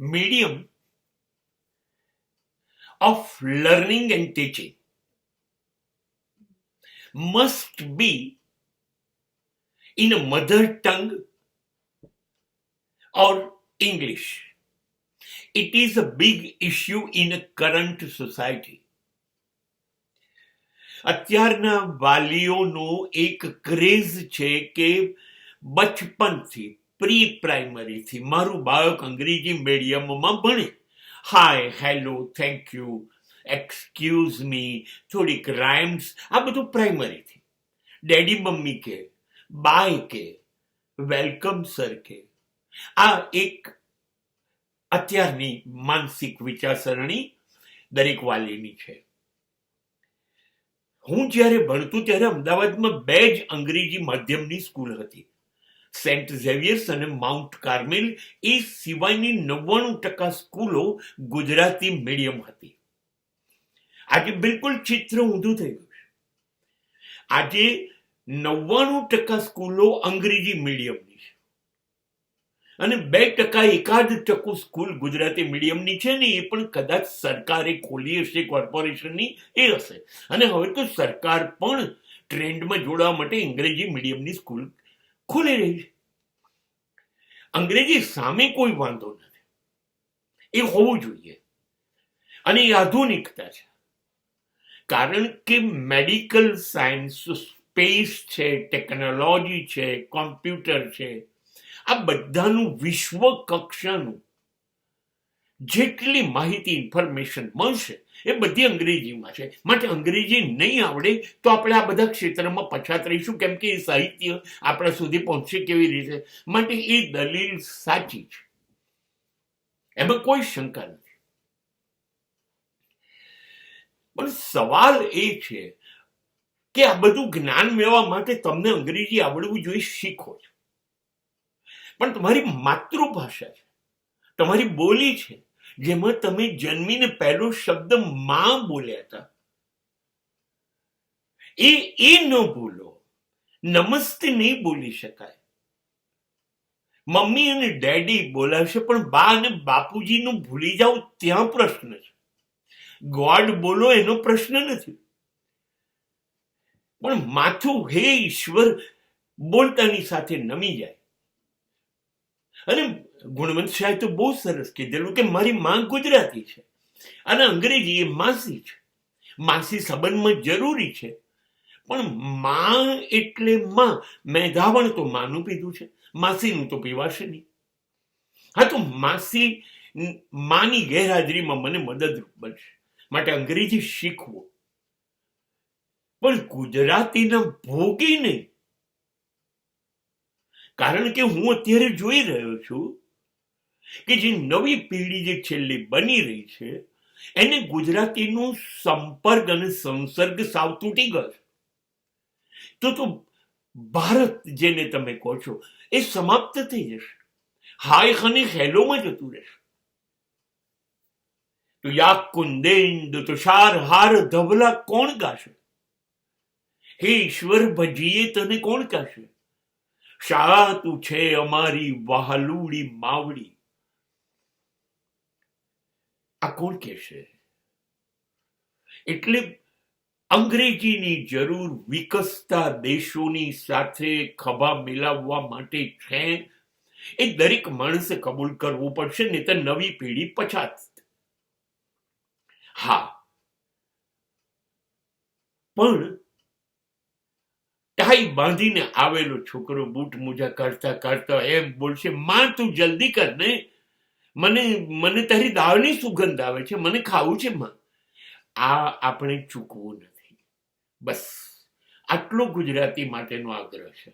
medium of learning and teaching must be in a mother tongue or English. It is a big issue in a current society. અત્યારના વાલીઓનો એક craze છે કે બચપનથી pre પ્રાઇમરીથી મારું બાળક અંગ્રેજી મીડિયમમાં ભણે. Hi, hello, thank you, excuse me, થોડીક રાઇમ્સ, આ બધું પ્રાઇમરીથી. ડેડી મમ્મી કે, બાય કે, વેલકમ સર કે, આ એક અત્યારની માનસિક વિચારસરણી દરેક વાલીની છે. હું જ્યારે ભણતું ત્યારે અમદાવાદમાં 2 જ અંગ્રેજી માધ્યમની સ્કૂલ હતી, સેન્ટ ઝેવિયર્સ અને માઉન્ટ કાર્મેલ. એ સિવાયની 99% સ્કૂલો ગુજરાતી મીડિયમ હતી. આજે બિલકુલ ચિત્ર ઊંધું થઈ ગયું છે. આજે 99% સ્કૂલો અંગ્રેજી મીડિયમની છે અને 2% એકાદ ટકો સ્કૂલ ગુજરાતી મીડિયમની છે ને એ પણ કદાચ સરકારે ખોલી હશે, કોર્પોરેશનની એ હશે. અને હવે તો સરકાર પણ ટ્રેન્ડમાં જોડાવા માટે અંગ્રેજી મીડિયમની સ્કૂલ ખોલી રહી છે. અંગ્રેજી સામે કોઈ વાંધો નથી, એ હોવું જોઈએ અને એ આધુનિકતા છે. કારણ કે મેડિકલ સાયન્સ, સ્પેસ છે, ટેકનોલોજી છે, કોમ્પ્યુટર છે, આ બધાનું વિશ્વ કક્ષાનું જેટલી માહિતી, ઇન્ફોર્મેશન મળશે એ બધી અંગ્રેજીમાં છે. માટે અંગ્રેજી નહીં આવડે તો આપણે આ બધા ક્ષેત્રમાં પછાત રહીશું, કેમ કે એ સાહિત્ય આપણા સુધી પહોંચશે કેવી રીતે. માટે એ દલીલ સાચી છે, એમાં કોઈ શંકા નથી. પણ સવાલ એ છે કે આ બધું જ્ઞાન મેળવવા માટે તમને અંગ્રેજી આવડવું જોઈએ, શીખો છો. પણ તમારી માતૃભાષા છે, તમારી બોલી છે, જેમાં તમે જન્મીને પહેલો શબ્દ માં બોલ્યા હતા, એ ન ભૂલો. નમસ્તે નહીં બોલી શકાય. મમ્મી અને ડેડી બોલાશે પણ બા અને બાપુજીનું ભૂલી જાવ ત્યાં પ્રશ્ન છે. ગોડ બોલો એનો પ્રશ્ન નથી, પણ માથું હે ઈશ્વર બોલતાની સાથે નમી જાય. અને ગુણવંત શાહે તો બહુ સરસ કીધેલું કે મારી માં ગુજરાતી છે અને અંગ્રેજી એ માસી છે. માસી સંબંધમાં જરૂરી છે, પણ માં એટલે માં. મેં ધાવણ તો માનું પીધું છે, માસીનું તો પીવાશે નહીં. હા, તો માસી માની ગેરહાજરીમાં મને મદદરૂપ બનશે. માટે અંગ્રેજી શીખવું, પણ ગુજરાતીના ભોગી નહીં. કારણ કે હું અત્યારે જોઈ રહ્યો છું કે જે નવી પેઢી જે છેલ્લી બની રહી છે એને ગુજરાતીનો સંપર્ક અને સંસર્ગ સાવ તૂટી ગયો. તો ભારત જેને તમે કહો છો એ સમાપ્ત થઈ જશે, હાય અને હેલોમાં જતું રહેશે. તો યા કુંદેન્દ તુષાર હાર ધવલા કોણ ગાશે? હે ઈશ્વર ભજીએ તને કોણ ગાશે? શાળા તું છે અમારી વહાલુડી માવડી, આ કોણ કહેશે? એટલે અંગ્રેજીની જરૂર વિકસતા દેશોની સાથે ખભા મિલાવવા માટે છે. એ દરેક માણસે કબૂલ કરવું પડશે, નહીં તો નવી પેઢી પછાત. હા, પણ ટાઈ બાંધીને આવેલો છોકરો બૂટ મોજા કરતા કરતા એમ બોલશે, માં તું જલ્દી કર ને, મને તારી દાળની સુગંધ આવે છે, મને ખાવું છે માં. આ આપણે ચૂકવું નથી. બસ આટલો ગુજરાતી માટેનો આગ્રહ છે.